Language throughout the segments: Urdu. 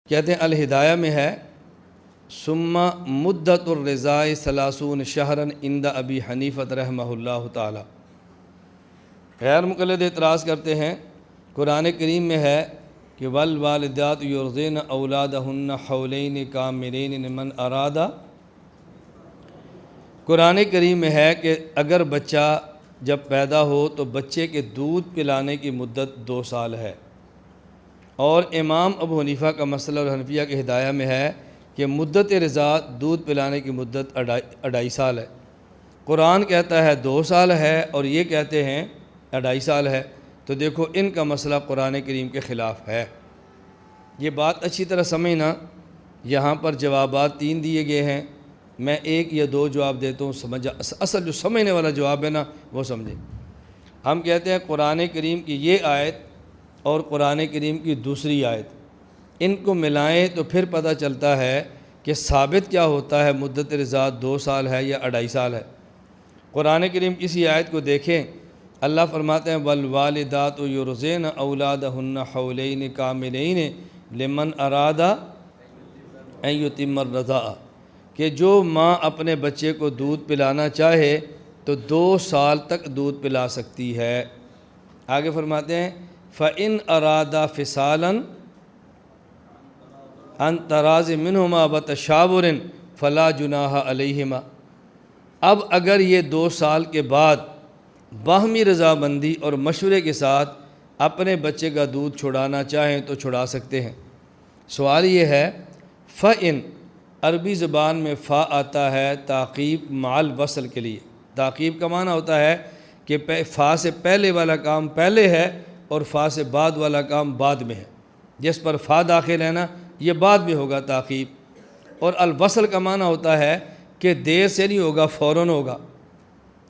کہتے ہیں الہدایہ میں ہے ثم مدت الرضاء 30 شہرا عند ابی حنیفہ رحمہ اللہ تعالی۔ غیر مقلد اعتراض کرتے ہیں قرآن کریم میں ہے کہ والوالدات یرضعن اولادہن حولین کاملین لمن اراد، قرآن کریم میں ہے کہ اگر بچہ جب پیدا ہو تو بچے کے دودھ پلانے کی مدت 2 سال ہے، اور امام ابو حنیفہ کا مسئلہ اور حنفیہ کے ہدایہ میں ہے کہ مدت رضاع دودھ پلانے کی مدت 2.5 سال ہے۔ قرآن کہتا ہے 2 سال ہے اور یہ کہتے ہیں 2.5 سال ہے، تو دیکھو ان کا مسئلہ قرآن کریم کے خلاف ہے۔ یہ بات اچھی طرح سمجھنا، یہاں پر جوابات 3 دیے گئے ہیں، میں 1 یا 2 جواب دیتا ہوں، اصل جو سمجھنے والا جواب ہے نا وہ سمجھیں۔ ہم کہتے ہیں قرآن کریم کی یہ آیت اور قرآن کریم کی دوسری آیت، ان کو ملائیں تو پھر پتہ چلتا ہے کہ ثابت کیا ہوتا ہے، مدت رضاع 2 سال ہے یا 2.5 سال ہے۔ قرآن کریم کسی آیت کو دیکھیں، اللہ فرماتے ہیں والوالدات یرضعن اولادہن حولین کاملین لمن اراد ان یتم الرضاع، کہ جو ماں اپنے بچے کو دودھ پلانا چاہے تو 2 سال تک دودھ پلا سکتی ہے۔ آگے فرماتے ہیں فَإِنْ أَرَادَا فِصَالًا عَنْ تَرَاضٍ مِّنْهُمَا وَتَشَاوُرٍ فَلَا جُنَاحَ عَلَيْهِمَا، اب اگر یہ 2 سال کے بعد باہمی رضامندی اور مشورے کے ساتھ اپنے بچے کا دودھ چھڑانا چاہیں تو چھڑا سکتے ہیں۔ سوال یہ ہے فَإِنْ، عربی زبان میں فا آتا ہے تعقیب مع الوصل کے لیے۔ تعقیب کا معنی ہوتا ہے کہ فا سے پہلے والا کام پہلے ہے اور فا سے بعد والا کام بعد میں ہے، جس پر فا داخل ہے نا یہ بعد میں ہوگا تعقیب۔ اور الوصل کا معنی ہوتا ہے کہ دیر سے نہیں ہوگا، فوراً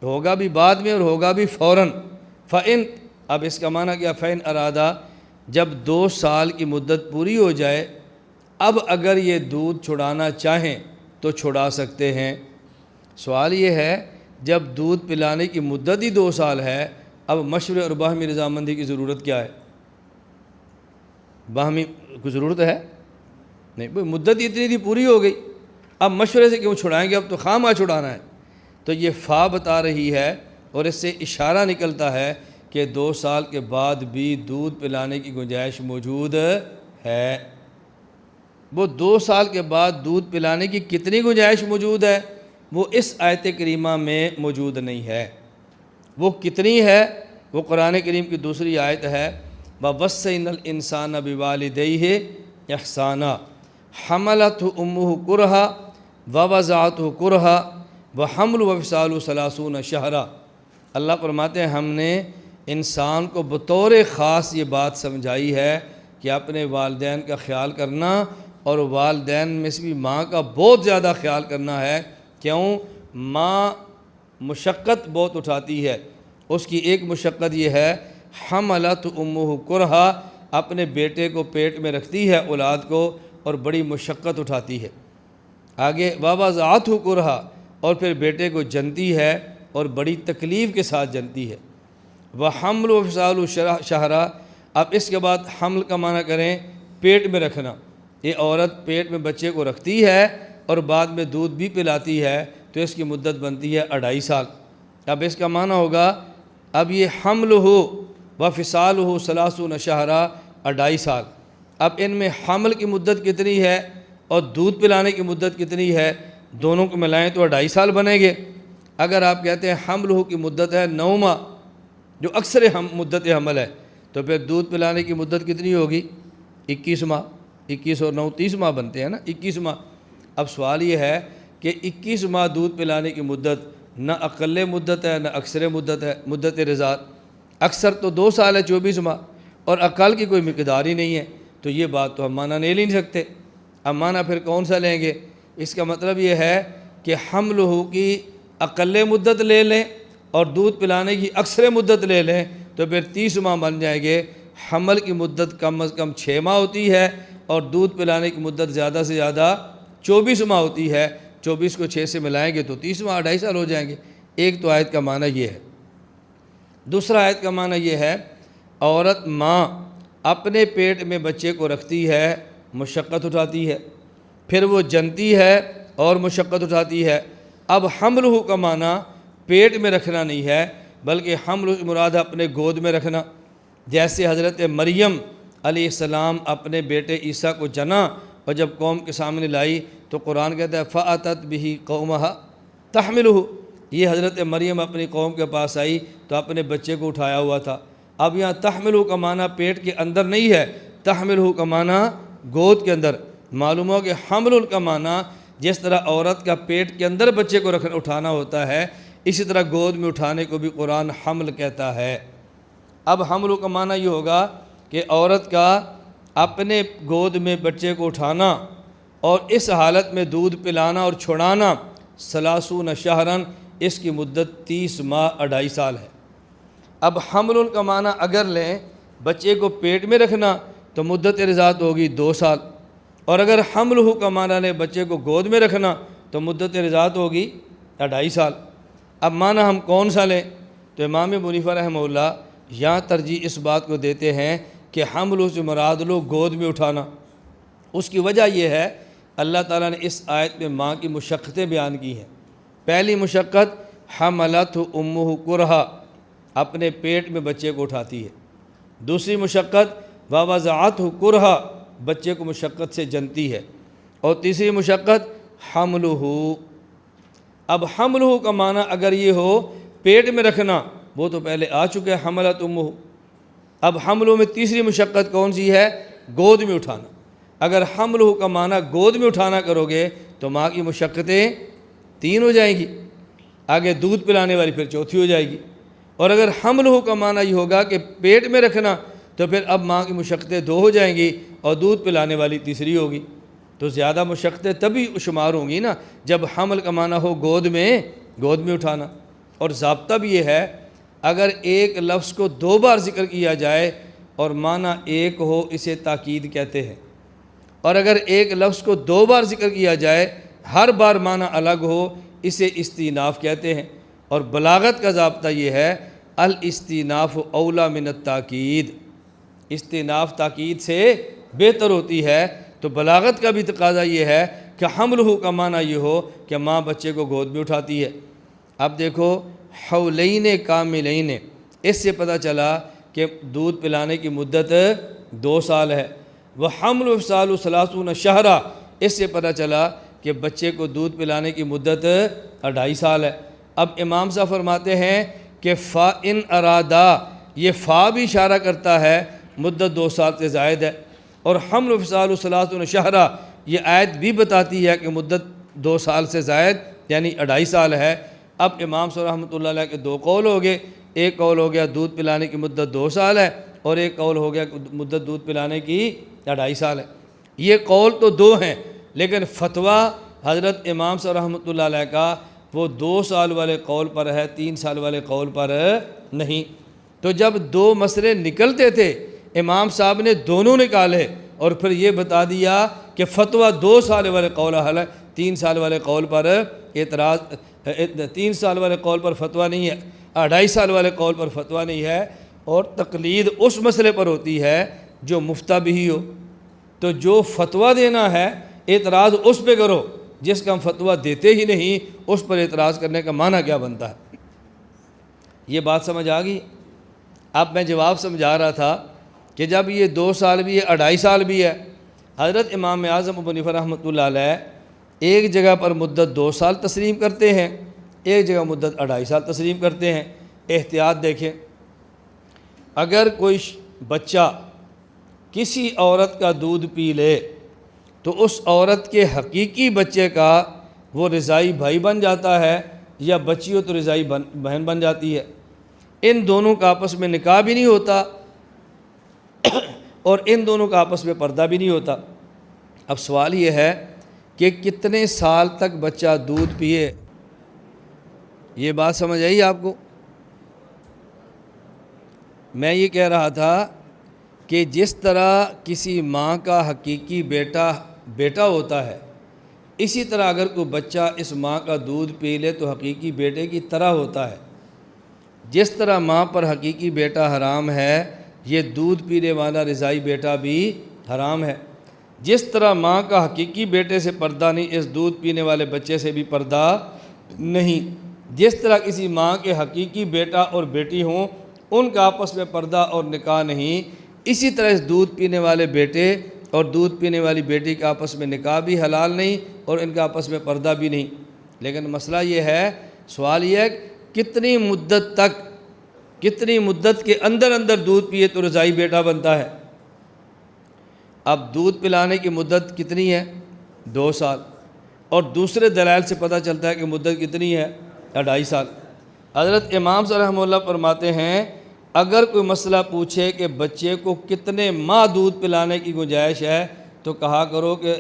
ہوگا بھی بعد میں اور ہوگا بھی فوراً۔ فَإِنْ، اب اس کا معنی کیا، فَإِنْ أَرَادَا، جب 2 سال کی مدت پوری ہو جائے اب اگر یہ دودھ چھڑانا چاہیں تو چھڑا سکتے ہیں۔ سوال یہ ہے جب دودھ پلانے کی مدت ہی 2 سال ہے، اب مشورے اور باہمی رضامندی کی ضرورت کیا ہے؟ باہمی کو ضرورت ہے نہیں، مدت اتنی تھی پوری ہو گئی، اب مشورے سے کیوں چھڑائیں گے، اب تو خواہ چھڑانا ہے۔ تو یہ فا بتا رہی ہے اور اس سے اشارہ نکلتا ہے کہ 2 سال کے بعد بھی دودھ پلانے کی گنجائش موجود ہے۔ وہ 2 سال کے بعد دودھ پلانے کی کتنی گنجائش موجود ہے وہ اس آیت کریمہ میں موجود نہیں ہے۔ وہ کتنی ہے، وہ قرآن کریم کی دوسری آیت ہے وَوَصَّيْنَا الْإِنسَانَ بِوَالِدَيْهِ إِحْسَانًا حَمَلَتْهُ أُمُّهُ كُرْهًا وَوَضَعَتْهُ كُرْهًا وَحَمْلُهُ وَفِصَالُهُ 30 شهرًا۔ اللہ فرماتے ہیں ہم نے انسان کو بطور خاص یہ بات سمجھائی ہے کہ اپنے والدین کا خیال کرنا، اور والدین میں سے بھی ماں کا بہت زیادہ خیال کرنا ہے۔ کیوں؟ ماں مشقت بہت اٹھاتی ہے، اس کی ایک مشقت یہ ہے حملت امہ کرہا، اپنے بیٹے کو پیٹ میں رکھتی ہے اولاد کو اور بڑی مشقت اٹھاتی ہے۔ آگے ووضعتہ کرہا، اور پھر بیٹے کو جنتی ہے اور بڑی تکلیف کے ساتھ جنتی ہے۔ وحمل وفصال شہرا، اب اس کے بعد حمل کا معنی کریں پیٹ میں رکھنا، یہ عورت پیٹ میں بچے کو رکھتی ہے اور بعد میں دودھ بھی پلاتی ہے تو اس کی مدت بنتی ہے 2.5 سال۔ اب اس کا معنی ہوگا اب یہ حمل ہو وفصال ہو 30 شہرا، 2.5 سال۔ اب ان میں حمل کی مدت کتنی ہے اور دودھ پلانے کی مدت کتنی ہے، دونوں کو ملائیں تو 2.5 سال بنیں گے۔ اگر آپ کہتے ہیں حمل ہو کی مدت ہے 9 ماہ جو اکثر مدت حمل ہے، تو پھر دودھ پلانے کی مدت کتنی ہوگی، 21 ماہ۔ 21 اور 9 30 ماہ بنتے ہیں نا، 21 ماہ۔ اب سوال یہ ہے کہ 21 ماہ دودھ پلانے کی مدت نہ اقل مدت ہے نہ اکثر مدت ہے۔ مدت رضاع اکثر تو 2 سال ہے 24 ماہ، اور اقل کی کوئی مقدار ہی نہیں ہے، تو یہ بات تو ہم معنی لے نہیں سکتے۔ اب معنی پھر کون سا لیں گے؟ اس کا مطلب یہ ہے کہ حمل ہو کی اقل مدت لے لیں اور دودھ پلانے کی اکثر مدت لے لیں تو پھر 30 ماہ بن جائیں گے۔ حمل کی مدت کم از کم 6 ماہ ہوتی ہے اور دودھ پلانے کی مدت زیادہ سے زیادہ 24 ماہ ہوتی ہے۔ 24 کو 6 سے ملائیں گے تو 30 ماہ، 2.5 سال ہو جائیں گے۔ ایک تو آیت کا معنی یہ ہے۔ دوسرا آیت کا معنی یہ ہے عورت ماں اپنے پیٹ میں بچے کو رکھتی ہے مشقت اٹھاتی ہے، پھر وہ جنتی ہے اور مشقت اٹھاتی ہے۔ اب حملہ کا معنی پیٹ میں رکھنا نہیں ہے، بلکہ حمل مراد اپنے گود میں رکھنا۔ جیسے حضرت مریم علیہ السلام اپنے بیٹے عیسیٰ کو جنا اور جب قوم کے سامنے لائی تو قرآن کہتا ہے فَأَتَتْ بِهِ قَوْمَهَا تَحْمِلُهُ، یہ حضرت مریم اپنی قوم کے پاس آئی تو اپنے بچے کو اٹھایا ہوا تھا۔ اب یہاں تحملہ کا معنی پیٹ کے اندر نہیں ہے، تحملہ کا معنی گود کے اندر۔ معلوم ہو کہ حمل کا معنی جس طرح عورت کا پیٹ کے اندر بچے کو اٹھانا ہوتا ہے، اسی طرح گود میں اٹھانے کو بھی قرآن حمل کہتا ہے۔ اب حمل کا معنی یہ ہوگا کہ عورت کا اپنے گود میں بچے کو اٹھانا اور اس حالت میں دودھ پلانا اور چھڑانا، 30 شہرن، اس کی مدت 30 ماہ 2.5 سال ہے۔ اب حمل کا معنی اگر لیں بچے کو پیٹ میں رکھنا تو مدت رضاعت ہوگی 2 سال، اور اگر حملہ کا معنی لیں بچے کو گود میں رکھنا تو مدت رضاعت ہوگی 2.5 سال۔ اب معنی ہم کون سا لیں؟ تو امام ابو حنیفہ رحمہ اللہ یہاں ترجیح اس بات کو دیتے ہیں کہ حمل سے مراد لو گود میں اٹھانا۔ اس کی وجہ یہ ہے اللہ تعالیٰ نے اس آیت میں ماں کی مشقتیں بیان کی ہیں۔ پہلی مشقت حملت امہ کرہا، اپنے پیٹ میں بچے کو اٹھاتی ہے۔ دوسری مشقت ووضعتہ کرہا، بچے کو مشقت سے جنتی ہے۔ اور تیسری مشقت حملہ۔ اب حملہ کا معنی اگر یہ ہو پیٹ میں رکھنا، وہ تو پہلے آ چکا ہے حملت امہ۔ اب حملہ میں تیسری مشقت کون سی ہے؟ گود میں اٹھانا۔ اگر حملہ کا معنی گود میں اٹھانا کرو گے تو ماں کی مشقتیں 3 ہو جائیں گی، آگے دودھ پلانے والی پھر 4تھی ہو جائے گی۔ اور اگر حملہ کا معنی یہ ہوگا کہ پیٹ میں رکھنا تو پھر اب ماں کی مشقتیں 2 ہو جائیں گی اور دودھ پلانے والی تیسری ہوگی۔ تو زیادہ مشقتیں تبھی شمار ہوں گی نا جب حمل کا معنی ہو گود میں اٹھانا۔ اور ضابطہ بھی یہ ہے اگر ایک لفظ کو 2 بار ذکر کیا جائے اور معنی ایک ہو اسے تاکید کہتے ہیں، اور اگر ایک لفظ کو 2 بار ذکر کیا جائے ہر بار معنی الگ ہو اسے استئناف کہتے ہیں۔ اور بلاغت کا ضابطہ یہ ہے الاستئناف اولا من التاکید، استئناف تاکید سے بہتر ہوتی ہے۔ تو بلاغت کا بھی تقاضا یہ ہے کہ حملہ کا معنی یہ ہو کہ ماں بچے کو گود میں اٹھاتی ہے۔ اب دیکھو حولین کاملین، اس سے پتہ چلا کہ دودھ پلانے کی مدت 2 سال ہے۔ وحمل وفصال 30 شہرا، اس سے پتہ چلا کہ بچے کو دودھ پلانے کی مدت 2.5 سال ہے۔ اب امام صاحب فرماتے ہیں کہ فا ان ارادہ، یہ فا بھی اشارہ کرتا ہے مدت 2 سال سے زائد ہے، اور حمل وفصال 30 شہرا یہ آیت بھی بتاتی ہے کہ مدت 2 سال سے زائد یعنی 2.5 سال ہے۔ اب امام صاحب رحمۃ اللہ علیہ کے 2 قول ہو گئے، ایک قول ہو گیا دودھ پلانے کی مدت 2 سال ہے، اور ایک قول ہو گیا مدت دودھ پلانے کی 2.5 سال ہے۔ یہ قول تو 2 ہیں، لیکن فتویٰ حضرت امام صاحب رحمۃ اللہ علیہ کا وہ 2 سال والے قول پر ہے، 3 سال والے قول پر نہیں۔ تو جب 2 مسئلے نکلتے تھے امام صاحب نے دونوں نکالے اور پھر یہ بتا دیا کہ فتویٰ 2 سال والے قول حل ہے، 3 سال والے قول پر اعتراض، 3 سال والے قول پر فتویٰ نہیں ہے، 2.5 سال والے قول پر فتویٰ نہیں ہے۔ اور تقلید اس مسئلے پر ہوتی ہے جو مفتہ بھی ہو، تو جو فتویٰ دینا ہے اعتراض اس پہ کرو، جس کا ہم فتویٰ دیتے ہی نہیں اس پر اعتراض کرنے کا معنی کیا بنتا ہے؟ یہ بات سمجھ آ گئی؟ اب میں جواب سمجھا رہا تھا کہ جب یہ 2 سال بھی ہے 2.5 سال بھی ہے، حضرت امام اعظم ابو حنیفہ رحمۃ اللہ علیہ ایک جگہ پر مدت 2 سال تسلیم کرتے ہیں، ایک جگہ مدت 2.5 سال تسلیم کرتے ہیں۔ احتیاط دیکھیں، اگر کوئی بچہ کسی عورت کا دودھ پی لے تو اس عورت کے حقیقی بچے کا وہ رضائی بھائی بن جاتا ہے، یا بچی ہو تو رضائی بہن بن جاتی ہے۔ ان دونوں کا آپس میں نکاح بھی نہیں ہوتا اور ان دونوں کا آپس میں پردہ بھی نہیں ہوتا۔ اب سوال یہ ہے کہ کتنے سال تک بچہ دودھ پیے؟ یہ بات سمجھ آئی آپ کو؟ میں یہ کہہ رہا تھا کہ جس طرح کسی ماں کا حقیقی بیٹا ہوتا ہے، اسی طرح اگر کوئی بچہ اس ماں کا دودھ پی لے تو حقیقی بیٹے کی طرح ہوتا ہے۔ جس طرح ماں پر حقیقی بیٹا حرام ہے، یہ دودھ پینے والا رضائی بیٹا بھی حرام ہے۔ جس طرح ماں کا حقیقی بیٹے سے پردہ نہیں، اس دودھ پینے والے بچے سے بھی پردہ نہیں۔ جس طرح کسی ماں کے حقیقی بیٹا اور بیٹی ہوں، ان کا آپس میں پردہ اور نکاح نہیں، اسی طرح اس دودھ پینے والے بیٹے اور دودھ پینے والی بیٹی کا آپس میں نکاح بھی حلال نہیں اور ان کا آپس میں پردہ بھی نہیں۔ لیکن مسئلہ یہ ہے، سوال یہ ہے کتنی مدت کے اندر دودھ پیے تو رضائی بیٹا بنتا ہے؟ اب دودھ پلانے کی مدت کتنی ہے؟ 2 سال، اور دوسرے دلائل سے پتہ چلتا ہے کہ مدت کتنی ہے؟ 2.5 سال۔ حضرت امام صاحب رحمہ اللہ فرماتے ہیں اگر کوئی مسئلہ پوچھے کہ بچے کو کتنے ماہ دودھ پلانے کی گنجائش ہے تو کہا کرو کہ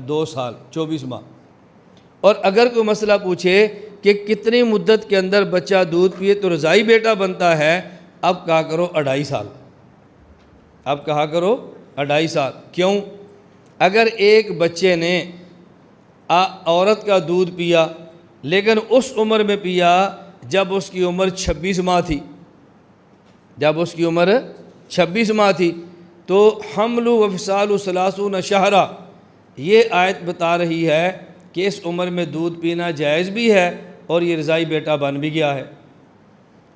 2 سال 24 ماہ، اور اگر کوئی مسئلہ پوچھے کہ کتنی مدت کے اندر بچہ دودھ پیے تو رضائی بیٹا بنتا ہے، اب کہا کرو 2.5 سال، اب کہا کرو 2.5 سال۔ کیوں؟ اگر ایک بچے نے عورت کا دودھ پیا لیکن اس عمر میں پیا جب اس کی عمر 26 ماہ تھی، تو حمل و فصال 30 شہرا، یہ آیت بتا رہی ہے کہ اس عمر میں دودھ پینا جائز بھی ہے اور یہ رضائی بیٹا بن بھی گیا ہے۔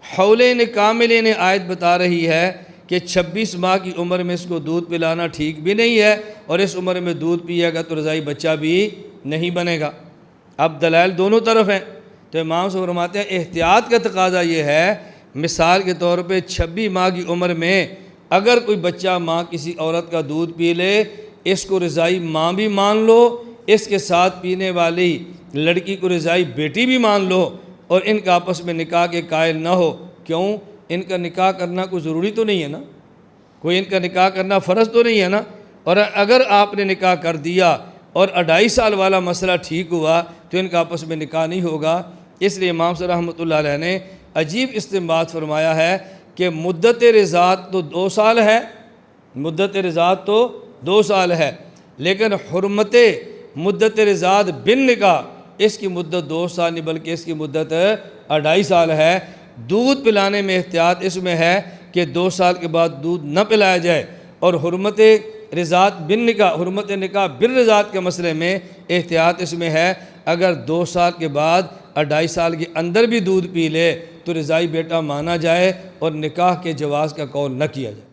حولین کاملین آیت بتا رہی ہے کہ 26 ماہ کی عمر میں اس کو دودھ پلانا ٹھیک بھی نہیں ہے اور اس عمر میں دودھ پیے گا تو رضائی بچہ بھی نہیں بنے گا۔ اب دلائل دونوں طرف ہیں، تو امام صاحب فرماتے ہیں احتیاط کا تقاضا یہ ہے، مثال کے طور پہ 26 ماہ کی عمر میں اگر کوئی بچہ ماں کسی عورت کا دودھ پی لے، اس کو رضائی ماں بھی مان لو، اس کے ساتھ پینے والی لڑکی کو رضائی بیٹی بھی مان لو، اور ان کا آپس میں نکاح کے قائل نہ ہو۔ کیوں؟ ان کا نکاح کرنا کوئی ضروری تو نہیں ہے نا، کوئی ان کا نکاح کرنا فرض تو نہیں ہے نا، اور اگر آپ نے نکاح کر دیا اور 2.5 سال والا مسئلہ ٹھیک ہوا تو ان کا آپس میں نکاح نہیں ہوگا۔ اس لیے امام صاحب رحمۃ اللہ علیہ نے عجیب استنباط فرمایا ہے کہ مدت رضاعت تو 2 سال ہے، لیکن حرمت مدت رضاعت بن نکاح اس کی مدت 2 سال نہیں بلکہ اس کی مدت 2.5 سال ہے۔ دودھ پلانے میں احتیاط اس میں ہے کہ 2 سال کے بعد دودھ نہ پلایا جائے، اور حرمت رضاعت بن نکاح، حرمت نکاح بالرضاعت کے مسئلے میں احتیاط اس میں ہے اگر 2 سال کے بعد 2.5 سال کے اندر بھی دودھ پی لے تو رضائی بیٹا مانا جائے اور نکاح کے جواز کا قول نہ کیا جائے۔